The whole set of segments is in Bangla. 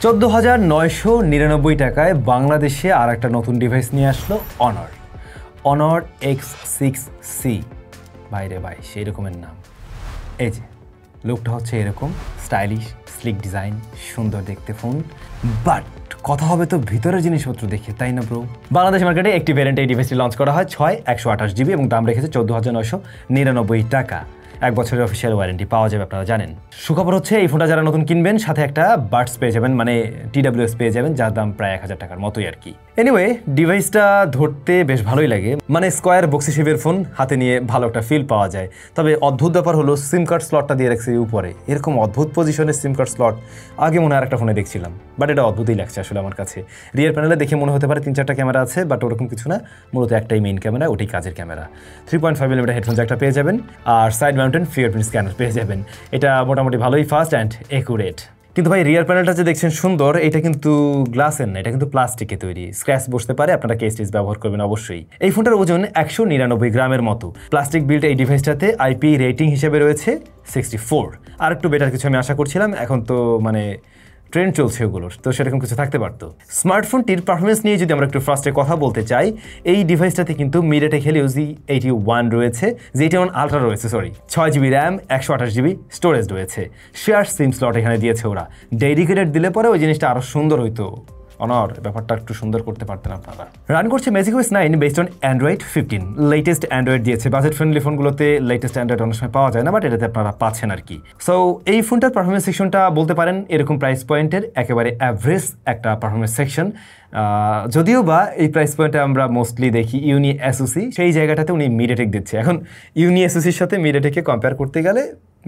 14,999 টাকায় বাংলাদেশে আর একটা নতুন ডিভাইস নিয়ে আসলো অনর X6C। বাইরে ভাই সেই রকমের নাম। এই যে লুকটা হচ্ছে এরকম স্টাইলিশ, স্লিক ডিজাইন, সুন্দর দেখতে ফোন। বাট কথা হবে তো ভিতরের জিনিসপত্র দেখে, তাই না ব্রো? বাংলাদেশ মার্কেটে একটি ভ্যারিয়েন্টে এই ডিভাইসটি লঞ্চ করা হয় 6/128GB এবং দাম রেখেছে 14,999 টাকা। 1 বছরের অফিসিয়াল ওয়ারেন্টি পাওয়া যাবে, আপনারা জানেন। সুখবর হচ্ছে এই ফোনটা যারা নতুন কিনবেন সাথে একটা বাডস পেয়ে যাবেন, মানে TWS পেয়ে যাবেন, যার দাম প্রায় 1000 টাকার মতোই আর কি। এনিওয়ে ডিভাইসটা ধরতে বেশ ভালোই লাগে, মানে স্কোয়ার বক্সি শেপের ফোন, হাতে নিয়ে ভালো একটা ফিল পাওয়া যায়। তবে অদ্ভুত ব্যাপার হলো সিম কার্ড স্লটটা দিয়ে রাখছে উপরে, এরকম অদ্ভুত পজিশনের সিম কার্ড স্লট আগে মনে হয় আরেকটা ফোনে দেখছিলাম, বাট এটা অদ্ভুতই লাগছে আসলে আমার কাছে। রিয়ার প্যানেলে দেখে মনে হতে পারে 3-4টা ক্যামেরা আছে, বাট ওরকম কিছু না, মূলত একটাই মেইন ক্যামেরা, ওটাই কাজের ক্যামেরা। 3.5mm হেডফোন জ্যাকটা পেয়ে যাবেন, আর সাইড মাউন্টেন ফিঙ্গারপ্রিন্ট স্ক্যানার পেয়ে যাবেন। এটা মোটামুটি ভালোই ফাস্ট অ্যান্ড একুরেট। কিন্তু ভাই রিয়ার প্যানেলটা যে দেখছেন সুন্দর, এটা কিন্তু গ্লাসের না, এটা কিন্তু প্লাস্টিকে তৈরি, স্ক্র্যাচ বসতে পারে, আপনারা কেস টেস ব্যবহার করবেন অবশ্যই। এই ফোনটার ওজন 199 গ্রামের মতো। প্লাস্টিক বিল্ড এই ডিভাইসটাতে IP রেটিং হিসেবে রয়েছে 64। আর একটু বেটার কিছু আমি আশা করছিলাম, এখন তো মানে ট্রেন্ড চলছে ওগুলোর, তো সেরকম কিছু থাকতে পারতো। স্মার্টফোনটির পারফরমেন্স নিয়ে যদি আমরা একটু ফার্স্টে কথা বলতে চাই, এই ডিভাইসটাতে কিন্তু MediaTek Helio G81 রয়েছে, G81 Ultra রয়েছে, 6GB র্যাম, 128GB স্টোরেজ রয়েছে। শেয়ার সিম স্লট এখানে দিয়েছে ওরা, ডেডিকেটেড দিলে পরে ওই জিনিসটা আরও সুন্দর হইতো। অনর ব্যাপারটা একটু সুন্দর করতে পারতেন আপনারা। রান করছে Magic OS 9 based on Android 15, latest Android দিয়েছে। বাজেট ফ্রেন্ডলি ফোনগুলোতে লেটেস্ট অ্যান্ড্রয়েড অনেক সময় পাওয়া যায় না, বাট এটাতে আপনারা পাচ্ছেন আর কি। সো এই ফোনটার পারফরমেন্স সেকশনটা বলতে পারেন এরকম প্রাইস পয়েন্টের একেবারে অ্যাভারেজ একটা পারফরমেন্স সেকশন। যদিও বা এই প্রাইস পয়েন্টে আমরা মোস্টলি দেখি ইউনি এসওসি, সেই জায়গাটাতে উনি MediaTek দিচ্ছে। এখন ইউনি এসওসির সাথে MediaTekকে কম্পেয়ার করতে গেলে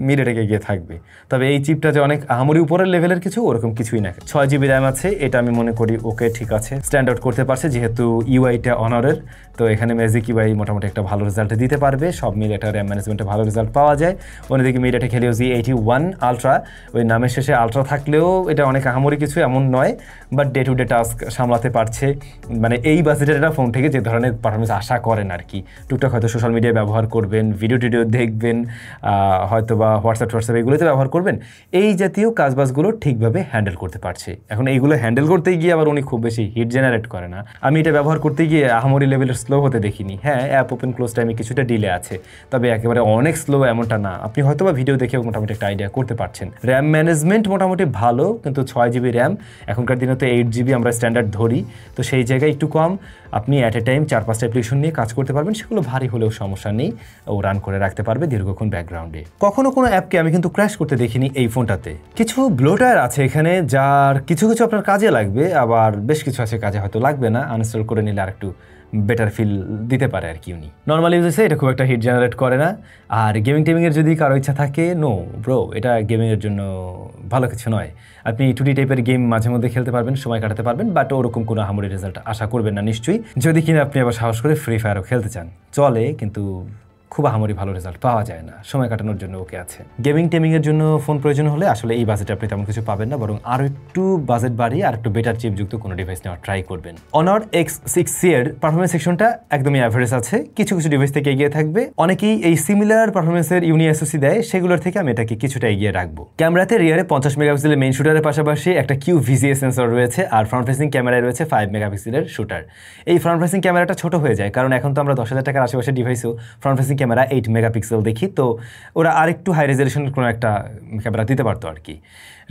MediaTek গিয়ে থাকবে, তবে এই চিপটা যে অনেক আহামরি উপরের লেভেলের কিছু, ওরকম কিছুই না। 6GB র্যাম আছে, এটা আমি মনে করি ওকে, ঠিক আছে, স্ট্যান্ড আউট করতে পারছে, যেহেতু ইউআইটা অনারের, তো এখানে ম্যাজিক ইউআই মোটামুটি একটা ভালো রেজাল্ট দিতে পারবে। সব মিলে একটা র্যাম ম্যানেজমেন্টে ভালো রেজাল্ট পাওয়া যায়। অন্যদিকে MediaTek Helio G81 Ultra, ওই নামের শেষে আলট্রা থাকলেও এটা অনেক আহামরি কিছু এমন নয়, but day to day task সামলাতে পারছে। মানে এই বাজেটের একটা ফোন থেকে যে ধরনের পারফরমেন্স আশা করেন আর কি, টুকটাক হয়তো সোশ্যাল মিডিয়া ব্যবহার করবেন, ভিডিও টিডিও দেখবেন, হয়তো বা হোয়াটসঅ্যাপ এগুলোতে ব্যবহার করবেন, এই জাতীয় কাজবাজগুলো ঠিকভাবে হ্যান্ডেল করতে পারছে। এখন এইগুলো হ্যান্ডেল করতে গিয়ে আবার উনি খুব বেশি হিট জেনারেট করে না। আমি এটা ব্যবহার করতে গিয়ে আহামরি লেভেলের স্লো হতে দেখিনি। হ্যাঁ, অ্যাপ ওপেন ক্লোজ টাইমে কিছুটা ডিলে আছে, তবে একেবারে অনেক স্লো এমনটা না। আপনি হয়তো বা ভিডিও দেখে মোটামুটি একটা আইডিয়া করতে পারছেন। র্যাম ম্যানেজমেন্ট মোটামুটি ভালো, কিন্তু 6GB র্যাম, এখনকার দিনে তো 8GB আমরা স্ট্যান্ডার্ড ধরি, তো সেই জায়গায় একটু কম। আপনি অ্যাট এ টাইম 4-5টা অ্যাপ্লিকেশন নিয়ে কাজ করতে পারবেন, সেগুলো ভারী হলেও সমস্যা নেই, ও রান করে রাখতে পারবে দীর্ঘক্ষণ ব্যাকগ্রাউন্ডে। কখনো কোনো অ্যাপকে আমি কিন্তু ক্র্যাশ করতে দেখিনি এই ফোনটাতে। কিছু ব্লোটার আছে এখানে, যার কিছু কিছু আপনার কাজে লাগবে, আবার বেশ কিছু আছে কাজে হয়তো লাগবে না, আনইনস্টল করে নিলে আর একটু বেটার ফিল দিতে পারে আর কি উনি। নর্মাল ইউজেসে এটা খুব একটা হিট জেনারেট করে না। আর গেমিং টেমিংয়ের যদি কারো ইচ্ছা থাকে, নো ব্রো, এটা গেমিংয়ের জন্য ভালো কিছু নয়। আপনি 2D টাইপের গেম মাঝে মধ্যে খেলতে পারবেন, সময় কাটাতে পারবেন, বাট ওরকম কোনো আহামরি রেজাল্ট আশা করবেন না নিশ্চয়ই। যদি কিনা আপনি আবার সাহস করে ফ্রি ফায়ারও খেলতে চান, চলে, কিন্তু খুব আহামরি ভালো রেজাল্ট পাওয়া যায় না। সময় কাটানোর জন্য ওকে আছে। গেমিং টেমিংয়ের জন্য ফোন প্রয়োজন হলে আসলে এই বাজেটে আপনি তেমন কিছু পাবেন না, বরং আরও একটু বাজেট বাড়িয়ে আর একটু বেটার চিপযুক্ত কোনো ডিভাইস নেওয়ার ট্রাই করবেন। অনর X6C এর পারফরমেন্স সেকশনটা একদমই অ্যাভারেজ আছে, কিছু কিছু ডিভাইস থেকে এগিয়ে থাকবে। অনেকেই এই সিমিলার পারফরমেন্সের ইউনি এসওসি দেয়, সেগুলোর থেকে আমি এটাকে কিছুটা এগিয়ে রাখবো। ক্যামেরাতে রিয়ারে 50 মেগাপিক্সেলের মেইন শুটারের পাশাপাশি একটা QVGA সেন্সর রয়েছে, আর ফ্রন্ট ফেসিং ক্যামেরায় রয়েছে 5 মেগাপিক্সেলের শুটার। এই ফ্রন্ট ফেসিং ক্যামেরাটা ছোট হয়ে যায়, কারণ এখন তো আমরা 10,000 টাকার আশেপাশে ডিভাইসেও ফ্রন্ট ফেসিং ক্যামেরা 8 মেগাপিক্সেল দেখি, তো ওরা আরেকটু হাই রেজলিউশনের কোনো একটা ক্যামেরা দিতে পারতো আর কি।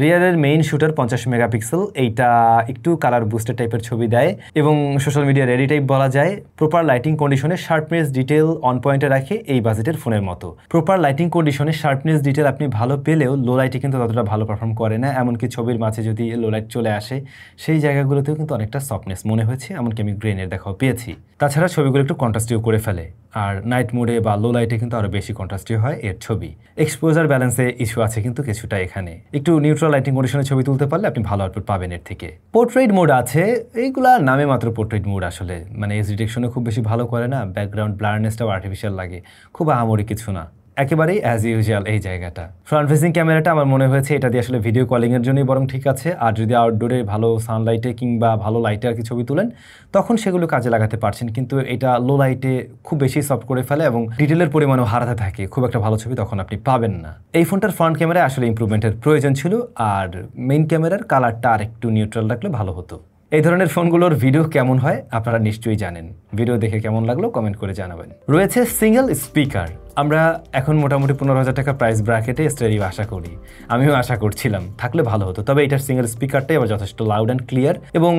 রিয়ারের মেইন শুটার 50 মেগাপিক্সেল, এইটা একটু কালার বুস্টার টাইপের ছবি দেয় এবং সোশ্যাল মিডিয়া রেডি টাইপ বলা যায়। প্রপার লাইটিং কন্ডিশনে শার্পনেস ডিটেল অন পয়েন্টে রাখে এই বাজেটের ফোনের মতো। প্রপার লাইটিং কন্ডিশনে শার্পনেস ডিটেল আপনি ভালো পেলেও লো লাইটে কিন্তু ততটা ভালো পারফর্ম করে না, এমনকি ছবির মাঝে যদি লো লাইট চলে আসে সেই জায়গাগুলোতেও কিন্তু অনেকটা সফটনেস মনে হয়েছে, এমনকি আমি গ্রেনের দেখাও পেয়েছি। তাছাড়া ছবিগুলো একটু কন্ট্রাস্টিও করে ফেলে, আর নাইট মোডে বা লো লাইটে কিন্তু আরও বেশি কন্ট্রাস্টিও হয় এর ছবি। এক্সপোজার ব্যালেন্সে ইস্যু আছে কিন্তু কিছুটা এখানে, একটু নিউট্রাল লাইটিং কন্ডিশনে ছবি তুলতে পারলে আপনি ভালো আউটপুট পাবেন এর থেকে। পোর্ট্রেট মোড আছে, এইগুলা নামে মাত্র পোর্ট্রেট মোড, আসলে মানে এজ ডিটেকশনে খুব বেশি ভালো করে না, ব্যাকগ্রাউন্ড ব্লারনেসটাও আর্টিফিশিয়াল লাগে, খুব আহামরি কিছু না। একেবারেই অ্যাজ ইউজুয়াল এই জায়গাটা। ফ্রন্ট ফেসিং ক্যামেরাটা আমার মনে হয়েছে এটা দিয়ে আসলে ভিডিও কলিংয়ের জন্যই বরং ঠিক আছে, আর যদি আউটডোরে ভালো সানলাইটে কিংবা ভালো লাইটে আর কি ছবি তুলেন তখন সেগুলো কাজে লাগাতে পারছেন, কিন্তু এটা লো লাইটে খুব বেশি সফট করে ফেলে এবং ডিটেলের পরিমাণও হারাতে থাকে, খুব একটা ভালো ছবি তখন আপনি পাবেন না। এই ফোনটার ফ্রন্ট ক্যামেরায় আসলে ইমপ্রুভমেন্টের প্রয়োজন ছিল, আর মেইন ক্যামেরার কালারটা আর একটু নিউট্রাল রাখলে ভালো হতো। এই ধরনের ফোনগুলোর ভিডিও কেমন হয় আপনারা নিশ্চয়ই জানেন, ভিডিও দেখে কেমন লাগলো কমেন্ট করে জানাবেন। রয়েছে সিঙ্গেল স্পিকার। আমরা এখন মোটামুটি 15,000 টাকা প্রাইস ব্র্যাকেটে স্টেরিও আশা করি, আমিও আশা করছিলাম থাকলে ভালো হতো, তবে এটার সিঙ্গেল স্পিকারটাই আবার যথেষ্ট লাউড অ্যান্ড ক্লিয়ার এবং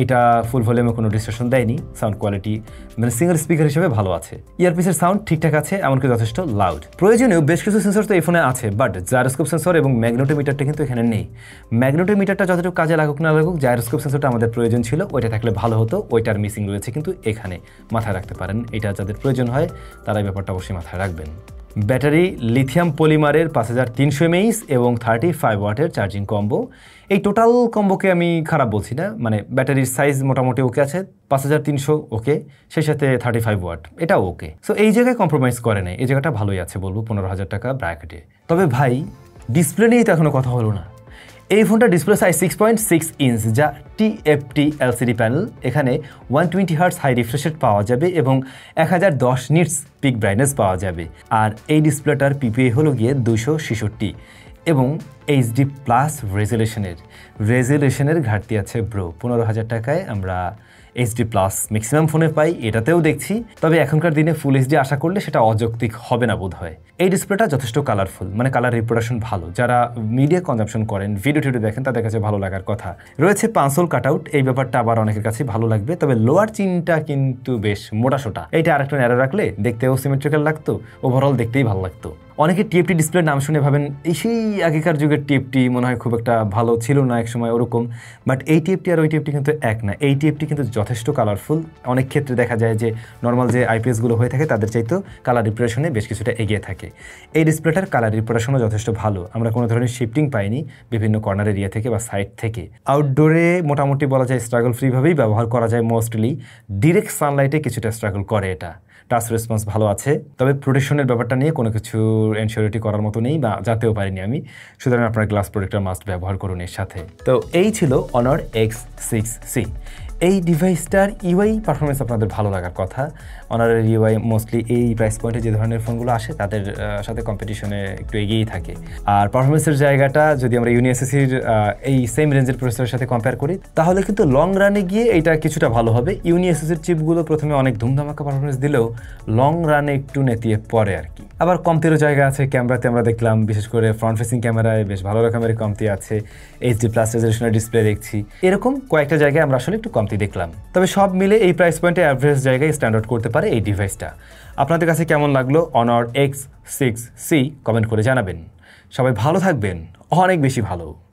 এটা ফুল ভলিউমে কোনো ডিস্টরশন দেয়নি, সাউন্ড কোয়ালিটি মানে সিঙ্গেল স্পিকার হিসেবে ভালো আছে। ইয়ারপিসের সাউন্ড ঠিকঠাক আছে, এমনকি যথেষ্ট লাউড। প্রয়োজনীয় বেশ কিছু সেন্সর তো এই ফোনে আছে, বাট জাইরোস্কোপ সেন্সর এবং ম্যাগনেটোমিটারটা কিন্তু এখানে নেই। ম্যাগনেটোমিটারটা যতটুকু কাজে লাগুক না লাগুক, জাইরোস্কোপ সেন্সরটা আমাদের প্রয়োজন ছিল, ওইটা থাকলে ভালো হতো, ওইটার মিসিং রয়েছে কিন্তু এখানে, মাথায় রাখতে পারেন। এটা যাদের প্রয়োজন হয় তারা এই ব্যাপারটা অবশ্যই মাথায় রাখবেন। ব্যাটারি লিথিয়াম পলিমারের 5300 mAh এবং 35 ওয়াটের চার্জিং কম্বো। এই টোটাল কম্বোকে আমি খারাপ বলছি না, মানে ব্যাটারির সাইজ মোটামুটি ওকে আছে, 5300 ওকে, সেই সাথে 35 ওয়াট এটাও ওকে। সো এই জায়গায় কম্প্রোমাইজ করে নেই, এই জায়গাটা ভালোই আছে বলবো 15,000 টাকা ব্র্যাকেটে। তবে ভাই ডিসপ্লে নিয়েই তো এখনো কথা হলো না। এই ফোনটা ডিসপ্লে সাইজ 6.6 ইঞ্চ, যা TFT LCD প্যানেল। এখানে 120 হার্টজ হাই রিফ্রেশ রেট পাওয়া যাবে এবং 1010 নিটস পিক ব্রাইটনেস পাওয়া যাবে। আর এই ডিসপ্লেটার PPI হলো গিয়ে 266 এবং HD+ রেজুলেশনের ঘাটতি আছে ব্রো। 15,000 টাকায় আমরা HD+ ম্যাক্সিমাম ফোনে পাই, এটাতেও দেখছি। তবে এখনকার দিনে ফুল HD আশা করলে সেটা অযৌক্তিক হবে না বোধ হয়। এই ডিসপ্লেটা যথেষ্ট কালারফুল, মানে কালার রিপ্রোডাকশন ভালো, যারা মিডিয়া কনজাম্পশন করেন, ভিডিও টিডিও দেখেন তাদের কাছে ভালো লাগার কথা। রয়েছে পাঁচল কাটআউট, এই ব্যাপারটা আবার অনেকের কাছে ভালো লাগবে, তবে লোয়ার চিনটা কিন্তু বেশ মোটাসোটা। এইটা আরেকটা ন্যারো রাখলে দেখতেও সিমেট্রিক্যাল লাগতো, ওভারঅল দেখতেই ভালো লাগতো। অনেকে TFT ডিসপ্লের নাম শুনে ভাবেন এই সেই আগেকার যুগের TFT মনে হয় খুব একটা ভালো ছিল না এক সময় ওরকম, বাট এই TFT আর ওই TFT কিন্তু এক না। এই TFT কিন্তু যথেষ্ট কালারফুল, অনেক ক্ষেত্রে দেখা যায় যে নর্মাল যে IPSগুলো হয়ে থাকে তাদের চাইতেও কালার রিপ্রেশনে বেশ কিছুটা এগিয়ে থাকে। এই ডিসপ্লেটার কালার রিপ্রেশনও যথেষ্ট ভালো, আমরা কোনো ধরনের শিফটিং পাইনি বিভিন্ন কর্নার এরিয়া থেকে বা সাইড থেকে। আউটডোরে মোটামুটি বলা যায় স্ট্রাগল ফ্রিভাবেই ব্যবহার করা যায় মোস্টলি, ডিরেক্ট সানলাইটে কিছুটা স্ট্রাগল করে এটা। টাচ রেসপন্স ভালো আছে, তবে প্রোটেকশনের ব্যাপারটা নিয়ে কোনো কিছু এনশিওরিটি করার মতো নেই বা জানতেও পারিনি আমি, সুতরাং আপনার গ্লাস প্রোটেক্টর মাস্ট ব্যবহার করুন এর সাথে। তো এই ছিল Honor X6C। এই ডিভাইসটার ইউআই পারফরমেন্স আপনাদের ভালো লাগার কথা। অনারের ইউআই মোস্টলি এই প্রাইস পয়েন্টে যে ধরনের ফোনগুলো আসে তাদের সাথে কম্পিটিশনে একটু এগিয়েই থাকে। আর পারফরমেন্সের জায়গাটা যদি আমরা ইউনিএসএসির এই সেম রেঞ্জের প্রসেসরের সাথে কম্পেয়ার করি তাহলে কিন্তু লং রানে গিয়ে এটা কিছুটা ভালো হবে। ইউনিএসএসির চিপগুলো প্রথমে অনেক ধুমধামাকা পারফরমেন্স দিলেও লং রানে একটু নেতিয়ে পড়ে আর কি। আবার কমতিরও জায়গা আছে, ক্যামেরাতে আমরা দেখলাম বিশেষ করে ফ্রন্ট ফেসিং ক্যামেরায় বেশ ভালো রকমের কমতি আছে, HD+ রেজলিউশনের ডিসপ্লে দেখছি, এরকম কয়েকটা জায়গায় আমরা আসলে একটু কমতি দেখলাম। তবে সব মিলে এই প্রাইস পয়েন্টে অ্যাভারেজ জায়গায় স্ট্যান্ডার্ড করতে পারে এই ডিভাইসটা। আপনাদের কাছে কেমন লাগলো Honor X6C কমেন্ট করে জানাবেন। সবাই ভালো থাকবেন, অনেক বেশি ভালো।